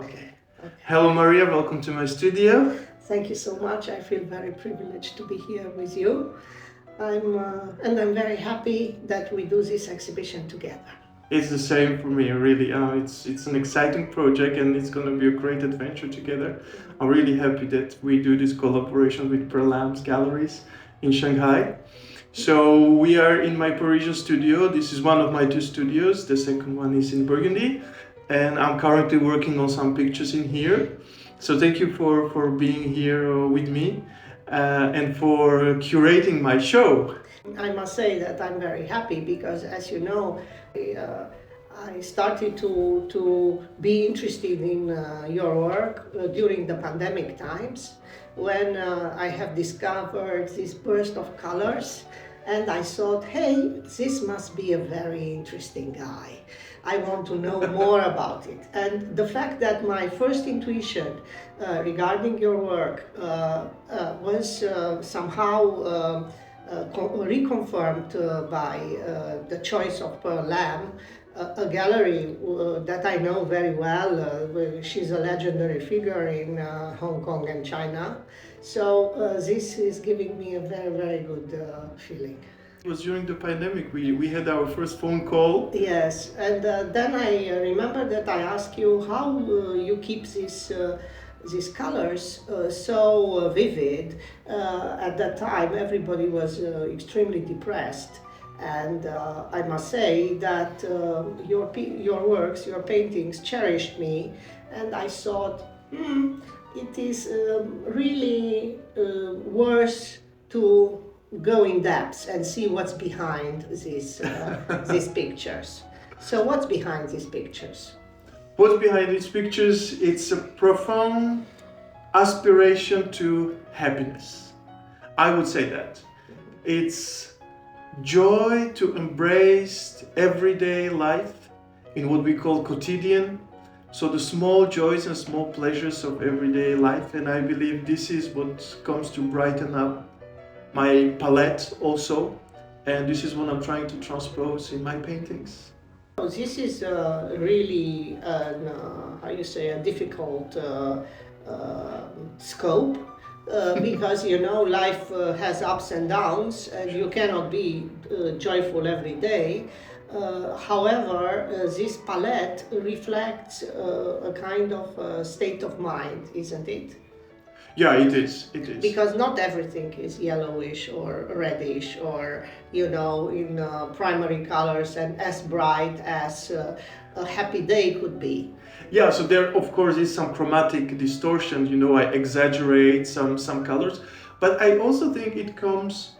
Okay. Hello Maria, welcome to my studio. Thank you so much. I feel very privileged to be here with you. I'm very happy that we do this exhibition together. It's the same for me, really. It's an exciting project and it's going to be a great adventure together. I'm really happy that we do this collaboration with Perlam's Galleries in Shanghai. So we are in my Parisian studio. This is one of my two studios. The second one is in Burgundy. And I'm currently working on some pictures in here. So thank you for being here with me and for curating my show. I must say that I'm very happy because, as you know, I started to be interested in your work during the pandemic times when I have discovered this burst of colors, and I thought, hey, this must be a very interesting guy. I want to know more about it. And the fact that my first intuition regarding your work was somehow reconfirmed by the choice of Lam, a gallery that I know very well. She's a legendary figure in Hong Kong and China. So this is giving me a very, very good feeling. It was during the pandemic, we had our first phone call. Yes, and then I remember that I asked you how you keep these colors so vivid. At that time, everybody was extremely depressed, and I must say that your works, your paintings cherished me, and I thought, it is really worth to go in depth and see what's behind these pictures. So what's behind these pictures? What's behind these pictures? It's a profound aspiration to happiness. I would say that. It's joy to embrace everyday life in what we call quotidian. So the small joys and small pleasures of everyday life. And I believe this is what comes to brighten up my palette also. And this is what I'm trying to transpose in my paintings. This is really a difficult scope because life has ups and downs and you cannot be joyful every day. However, this palette reflects a kind of state of mind, isn't it? Yeah, it is. It is. Because not everything is yellowish or reddish or, in primary colors and as bright as a happy day could be. Yeah, so there, of course, is some chromatic distortion. I exaggerate some colors. But I also think it comes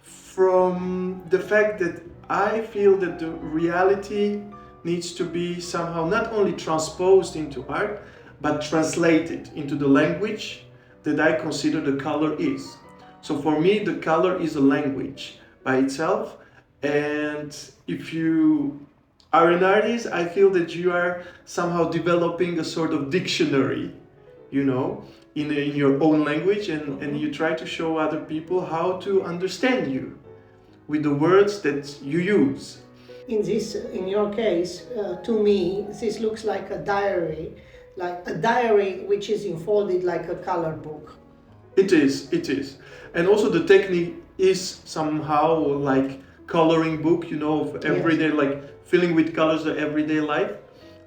from the fact that I feel that the reality needs to be somehow not only transposed into art, but translated into the language that I consider the color is. So for me, the color is a language by itself. And if you are an artist, I feel that you are somehow developing a sort of dictionary, in your own language, and you try to show other people how to understand you with the words that you use. In your case, to me, this looks like a diary which is enfolded like a color book. It is. And also the technique is somehow like coloring book, of everyday, like filling with colors the everyday life.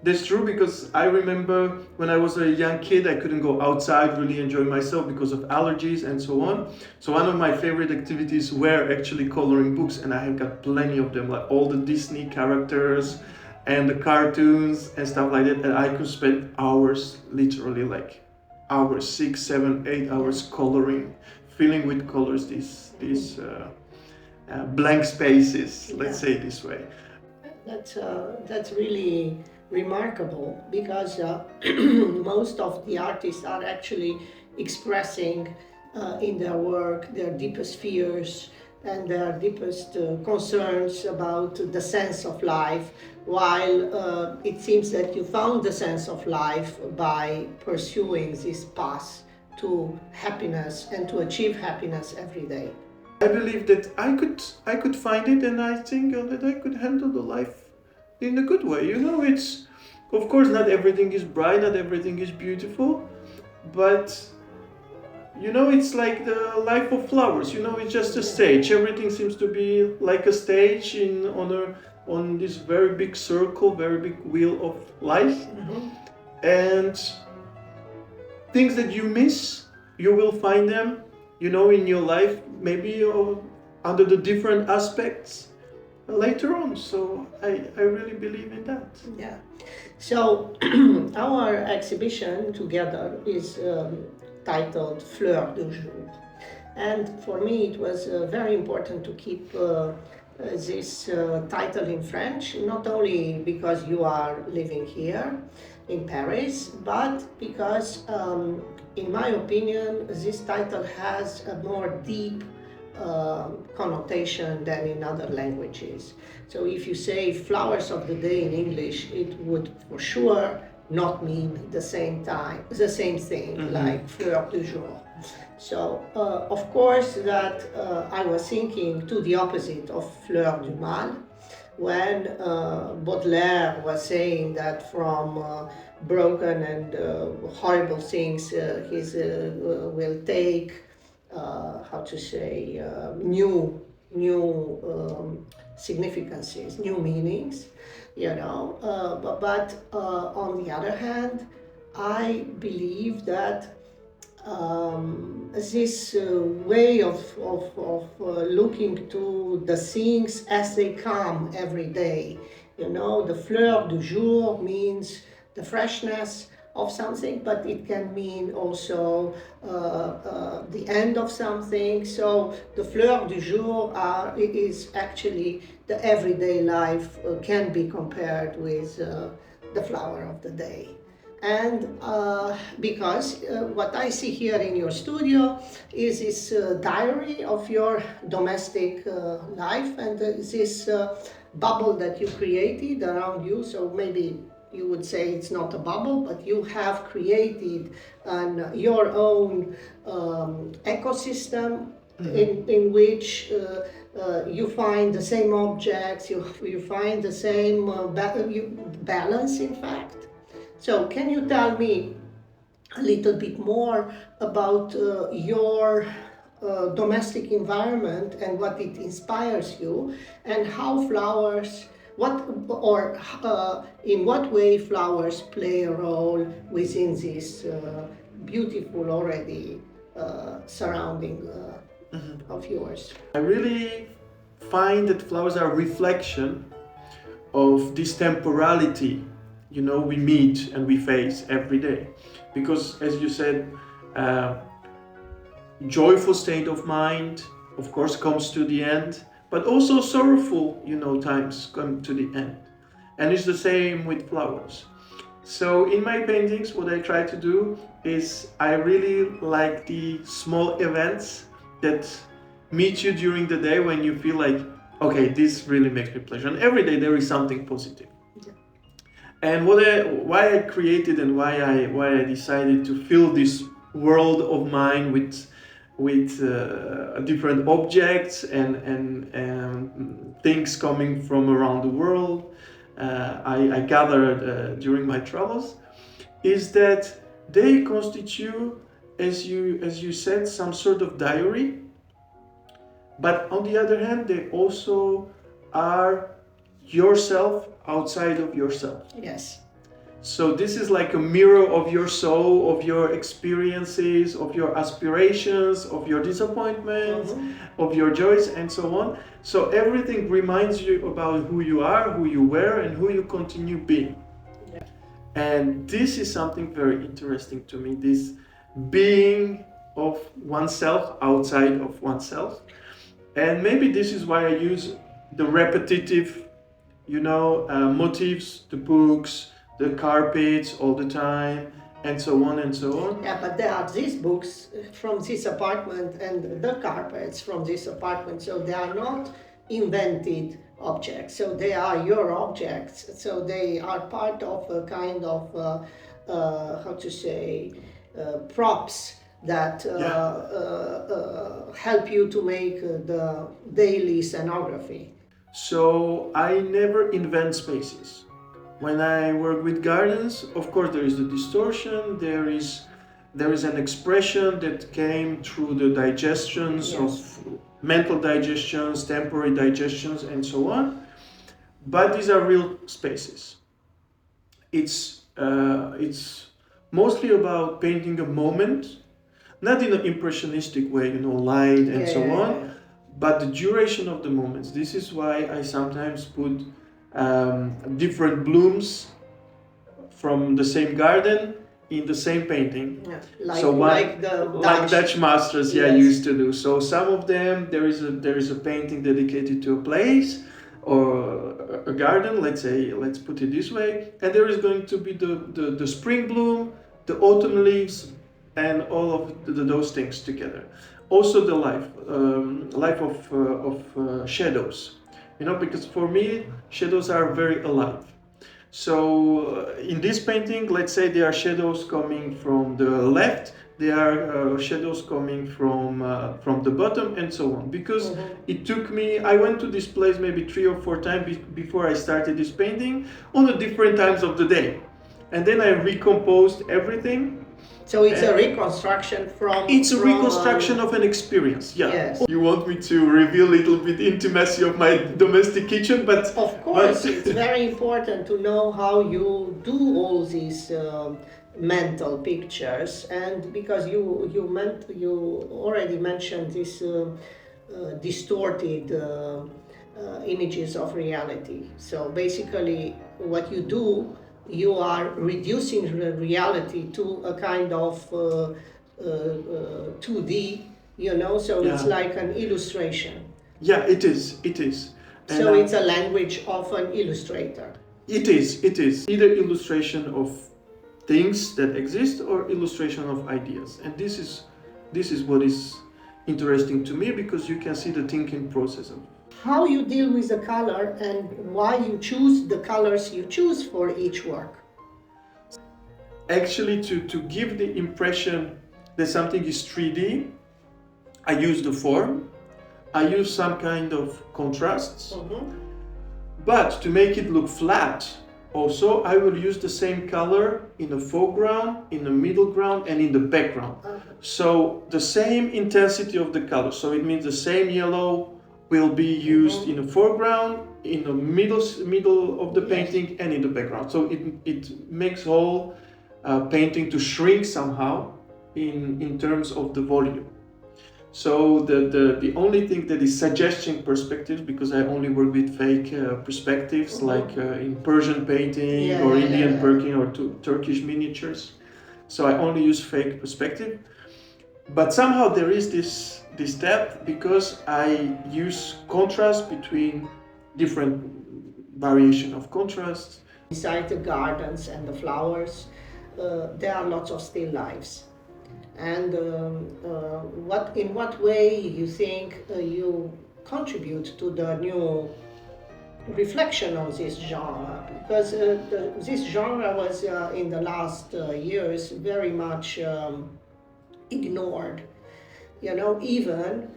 That's true because I remember when I was a young kid, I couldn't go outside, really enjoy myself because of allergies and so on. So one of my favorite activities were actually coloring books, and I have got plenty of them, like all the Disney characters and the cartoons and stuff like that. And I could spend hours, literally like hours, 6, 7, 8 hours coloring, filling with colors these blank spaces, let's say it this way. That's really remarkable because most of the artists are actually expressing in their work their deepest fears and their deepest concerns about the sense of life, while it seems that you found the sense of life by pursuing this path to happiness and to achieve happiness every day. I believe that I could find it, and I think that I could handle the life in a good way. Of course, not everything is bright, not everything is beautiful, but it's like the life of flowers. It's just a stage. Everything seems to be like a stage on this very big circle, very big wheel of life. And things that you miss, you will find them, in your life, maybe under the different aspects later on. So I really believe in that. Yeah. So our exhibition together is titled Fleurs du Jour. And for me it was very important to keep this title in French, not only because you are living here in Paris, but because in my opinion this title has a more deep connotation than in other languages. So if you say flowers of the day in English, it would for sure not mean the same thing, like fleur du jour. So of course that I was thinking to the opposite of fleur du mal, when Baudelaire was saying that from broken and horrible things he will take new significances, new meanings, but on the other hand, I believe that this way of looking to the things as they come every day, the fleur du jour means the freshness of something, but it can mean also the end of something. So the fleur du jour is actually the everyday life, can be compared with the flower of the day. And because what I see here in your studio is this diary of your domestic life, and this bubble that you created around you. So maybe you would say it's not a bubble, but you have created your own ecosystem in which you find the same objects, you find the same balance, in fact. So can you tell me a little bit more about your domestic environment and what it inspires you, and how flowers, in what way flowers play a role within this beautiful already surrounding of yours? I really find that flowers are a reflection of this temporality we meet and we face every day. Because as you said, joyful state of mind, of course, comes to the end, but also sorrowful, times come to the end. And it's the same with flowers. So in my paintings, what I try to do is I really like the small events that meet you during the day when you feel like, okay, this really makes me pleasure. And every day there is something positive. And why I created and why I decided to fill this world of mine with different objects and things coming from around the world, I gathered during my travels, is that they constitute, as you said, some sort of diary. But on the other hand, they also are yourself outside of yourself. Yes. So this is like a mirror of your soul, of your experiences, of your aspirations, of your disappointments, of your joys, and so on. So everything reminds you about who you are, who you were, and who you continue being. Yeah. And this is something very interesting to me, this being of oneself outside of oneself. And maybe this is why I use the repetitive motifs, the books, the carpets all the time, and so on and so on. Yeah, but there are these books from this apartment and the carpets from this apartment, so they are not invented objects, so they are your objects, so they are part of a kind of, props that help you to make the daily scenography. So I never invent spaces. When I work with gardens, of course there is the distortion, there is an expression that came through the digestions Yes. of mental digestions, temporary digestions, and so on. But these are real spaces. It's mostly about painting a moment, not in an impressionistic way, light and so on, but the duration of the moments. This is why I sometimes put different blooms from the same garden in the same painting. Yeah. Like Dutch masters, Yes. used to do. So some of them, there is a painting dedicated to a place or a garden. Let's put it this way, and there is going to be the spring bloom, the autumn leaves, and all of those things together. Also the life of shadows, because for me shadows are very alive. So in this painting, let's say there are shadows coming from the left, there are shadows coming from the bottom, and so on. Because it took me, I went to this place maybe 3 or 4 times before I started this painting on the different times of the day. And then I recomposed everything. So it's a reconstruction from... It's a reconstruction of an experience, yeah. Yes. You want me to reveal a little bit intimacy of my domestic kitchen, but... Of course, it's very important to know how you do all these mental pictures, and because you already mentioned this distorted images of reality. So basically what you do, you are reducing the reality to a kind of 2D, so it's like an illustration. Yeah, it is. And so it's a language of an illustrator. It is. Either illustration of things that exist or illustration of ideas. And this is what is interesting to me, because you can see the thinking process of it. How you deal with the color and why you choose the colors you choose for each work? Actually, to give the impression that something is 3D, I use the form, I use some kind of contrasts, but to make it look flat, also I will use the same color in the foreground, in the middle ground, and in the background. So the same intensity of the color, so it means the same yellow will be used in the foreground, in the middle of the painting, and in the background. So it makes whole painting to shrink somehow in terms of the volume. So the only thing that is suggesting perspectives, because I only work with fake perspectives, like in Persian painting or Indian painting or Turkish miniatures. So I only use fake perspective. But somehow there is this depth, because I use contrast between different variation of contrast. Beside the gardens and the flowers, there are lots of still lifes. And in what way you think you contribute to the new reflection of this genre? Because this genre was in the last years very much ignored. Even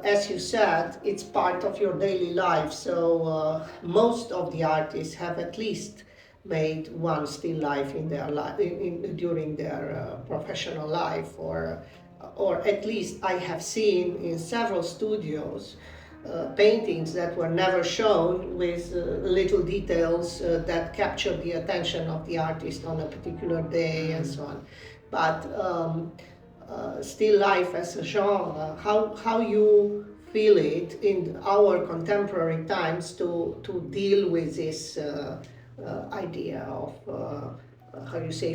as you said, it's part of your daily life. So most of the artists have at least made one still life in their life during their professional life, or at least I have seen in several studios paintings that were never shown, with little details that captured the attention of the artist on a particular day and so on. But still life as a genre, how you feel it in our contemporary times to deal with this idea of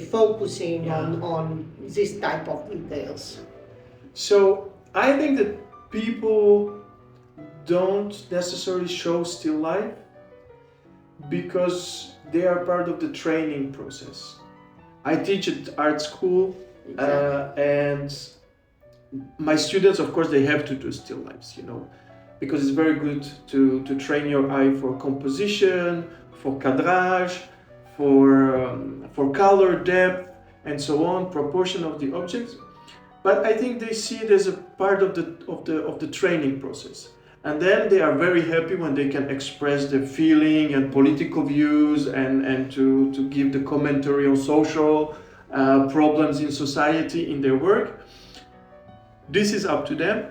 focusing on this type of details? So I think that people don't necessarily show still life because they are part of the training process. I teach at art school. Exactly. And my students, of course, they have to do still lifes, because it's very good to train your eye for composition, for cadrage, for color, depth, and so on, proportion of the objects. But I think they see it as a part of the training process. And then they are very happy when they can express their feeling and political views and to give the commentary on social problems in society in their work. This is up to them.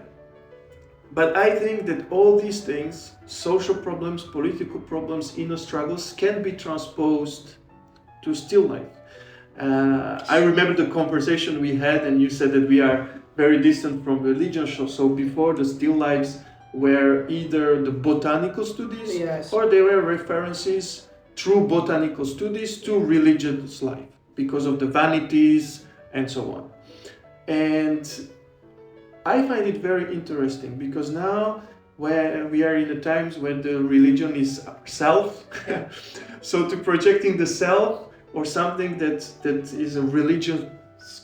But I think that all these things, social problems, political problems, inner struggles, can be transposed to still life. I remember the conversation we had, and you said that we are very distant from religion. So before, the still lives were either the botanical studies, Yes. or they were references through botanical studies to religious life because of the vanities and so on. And I find it very interesting because now where we are in the times when the religion is self, so to projecting the self or something that is a religious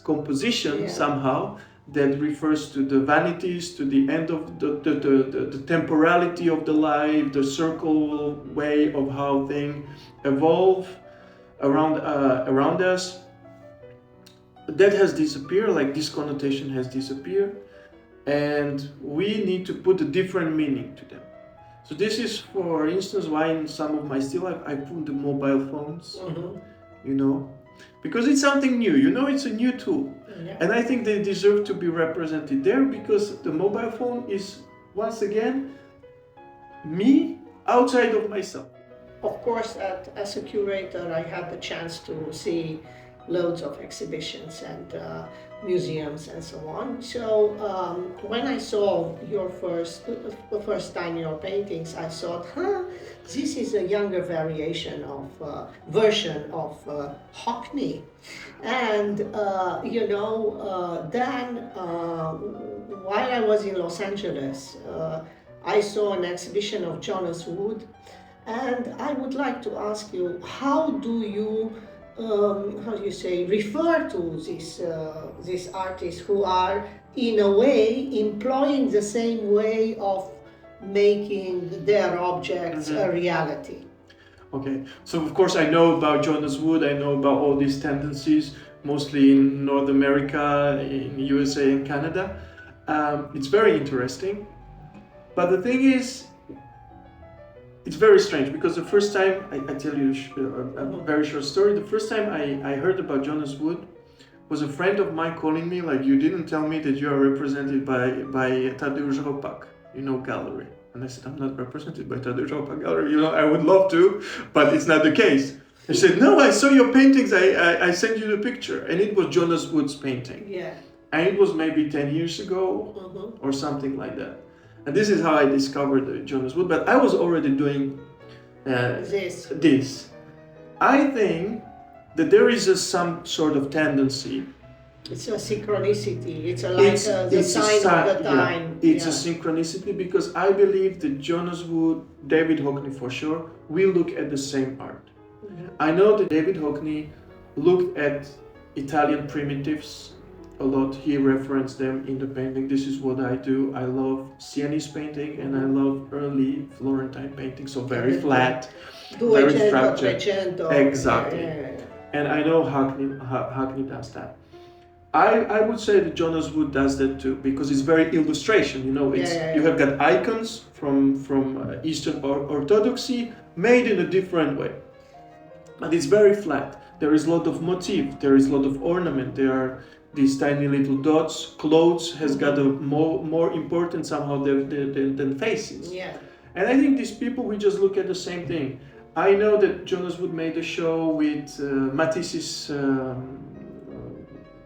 composition somehow that refers to the vanities, to the end of the temporality of the life, the circle way of how things evolve around us. That has disappeared, like this connotation has disappeared. And we need to put a different meaning to them. So this is, for instance, why in some of my still life I put the mobile phones, you know, because it's something new, you know, it's a new tool. Yeah. And I think they deserve to be represented there because the mobile phone is, once again, me outside of myself. Of course, as a curator, I had the chance to see loads of exhibitions and museums and so on. So when I saw the first time your paintings, I thought, this is a younger version of Hockney. And then while I was in Los Angeles, I saw an exhibition of Jonas Wood, and I would like to ask you, how do you refer to these artists who are in a way employing the same way of making their objects a reality? Okay, so of course I know about Jonas Wood, I know about all these tendencies, mostly in North America, in USA and Canada. It's very interesting, but the thing is, it's very strange because the first time, I tell you a very short story, the first time I heard about Jonas Wood was a friend of mine calling me like, you didn't tell me that you are represented by Tadeusz Ropak, gallery. And I said, I'm not represented by Tadeusz Ropak gallery, I would love to, but it's not the case. He said, no, I saw your paintings, I sent you the picture. And it was Jonas Wood's painting. Yeah. And it was maybe 10 years ago or something like that. And this is how I discovered Jonas Wood, but I was already doing this. I think that there is some sort of tendency. It's a synchronicity. It's the sign of the time. It's a synchronicity because I believe that Jonas Wood, David Hockney for sure, will look at the same art. I know that David Hockney looked at Italian primitives a lot. He referenced them in the painting. This is what I do. I love Sienese painting and I love early Florentine painting, so very flat, very structured. Exactly. And I know Hockney does that. I would say that Jonas Wood does that too because it's very illustration. You have got icons from Eastern Orthodoxy made in a different way, but it's very flat. There is a lot of motif. There is a lot of ornament. There are these tiny little dots. Clothes has got a more important somehow than faces. Yeah. And I think these people, we just look at the same thing. I know that Jonas Wood made a show with Matisse's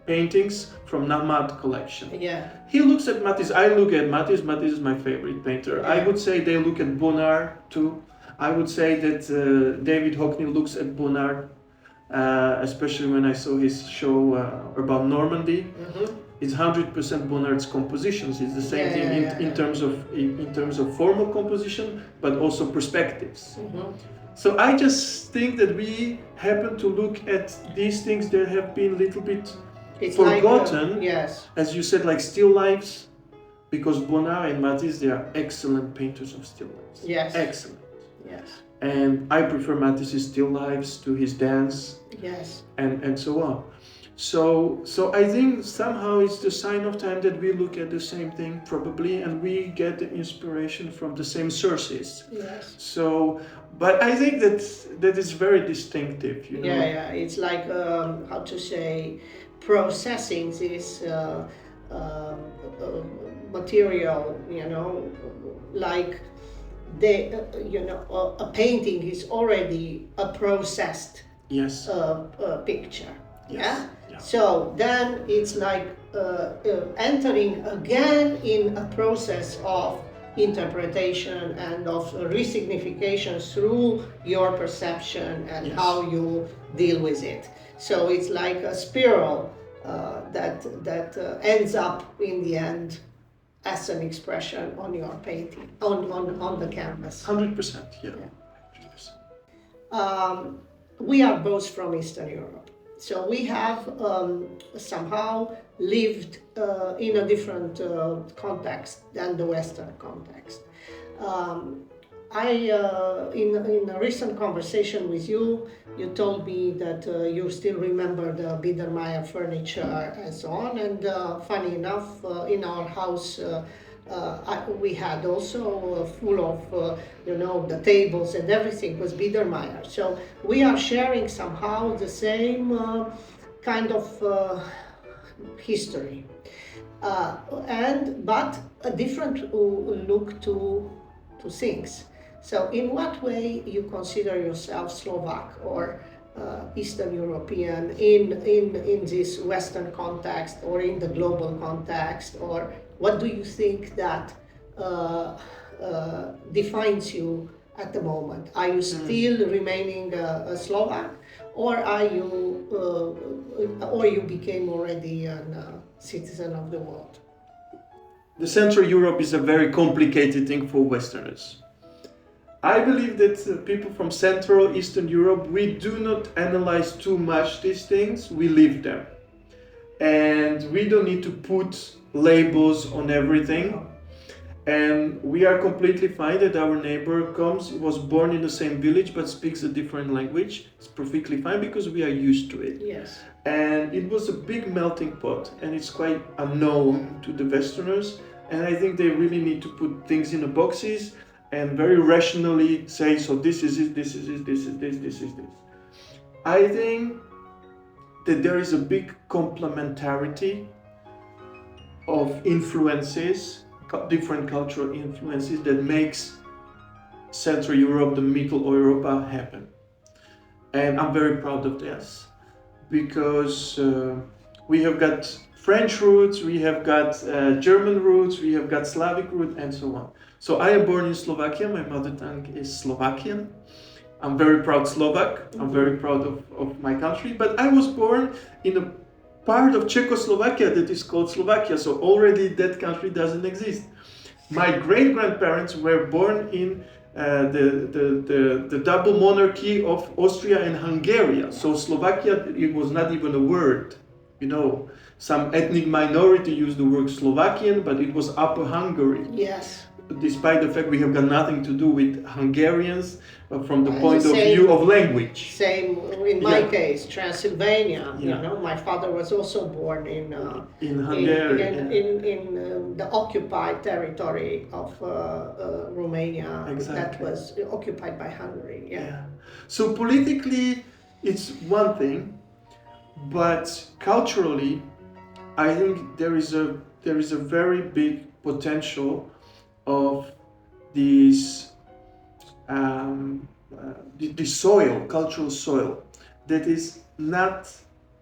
paintings from Nahmat collection. Yeah. He looks at Matisse. I look at Matisse. Matisse is my favorite painter. I would say they look at Bonnard too. I would say that David Hockney looks at Bonnard. Especially when I saw his show about Normandy, it's 100% Bonnard's compositions. It's the same thing in terms of formal composition, but also perspectives. So I just think that we happen to look at these things that have been a little bit forgotten. As you said, like still lifes, because Bonnard and Matisse, they are excellent painters of still lifes. Yes. Excellent. Yes. And I prefer Matisse's still lifes to his dance. Yes. And so on. So I think somehow it's the sign of time that we look at the same thing probably, and we get the inspiration from the same sources. Yes. So, but I think that is very distinctive, you know. Yeah. It's like how to say, processing this material. You know, like a painting is already a processed Yes. picture. Yes. Yeah. Yeah. So then it's like entering again in a process of interpretation and of resignification through your perception and Yes. how you deal with it. So it's like a spiral that ends up in the end as an expression on your painting, on the canvas. 100%. Yeah. We are both from Eastern Europe, so we have somehow lived in a different context than the Western context. In a recent conversation with you, you told me that you still remember the Biedermeier furniture and so on. And funny enough, in our house, we had also full of, the tables and everything was Biedermeier. So we are sharing somehow the same kind of history, but a different look to things. So in what way you consider yourself Slovak or Eastern European in this Western context or in the global context, or what do you think that defines you at the moment? Are you still remaining a Slovak, or are you or you became already a citizen of the world? The Central Europe is a very complicated thing for Westerners. I believe that people from Central Eastern Europe, we do not analyze too much these things, we live them. And we don't need to put labels on everything. And we are completely fine that our neighbor was born in the same village but speaks a different language. It's perfectly fine because we are used to it. Yes. And it was a big melting pot, and it's quite unknown to the Westerners. And I think they really need to put things in the boxes and very rationally say, so this is it, this is it, this is this, this is this. I think that there is a big complementarity of influences, different cultural influences, that makes Central Europe, the Middle Europa happen. And I'm very proud of this, because we have got French roots, we have got German roots, we have got Slavic roots, and so on. So I am born in Slovakia, my mother tongue is Slovakian. I'm very proud Slovak, I'm very proud of my country, but I was born in a part of Czechoslovakia that is called Slovakia, so already that country doesn't exist. My great-grandparents were born in the double monarchy of Austria and Hungary, so Slovakia, it was not even a word, Some ethnic minority used the word Slovakian, but it was Upper Hungary. Yes. Despite the fact we have got nothing to do with Hungarians from the point of view of language. Same in my case, Transylvania. My father was also born in Hungary, in the occupied territory of Romania. Exactly. That was occupied by Hungary. Yeah. So politically, it's one thing, but culturally, I think there is a very big potential of this the soil, cultural soil, that is not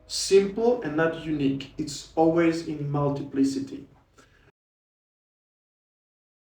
simple and not unique. It's always in multiplicity.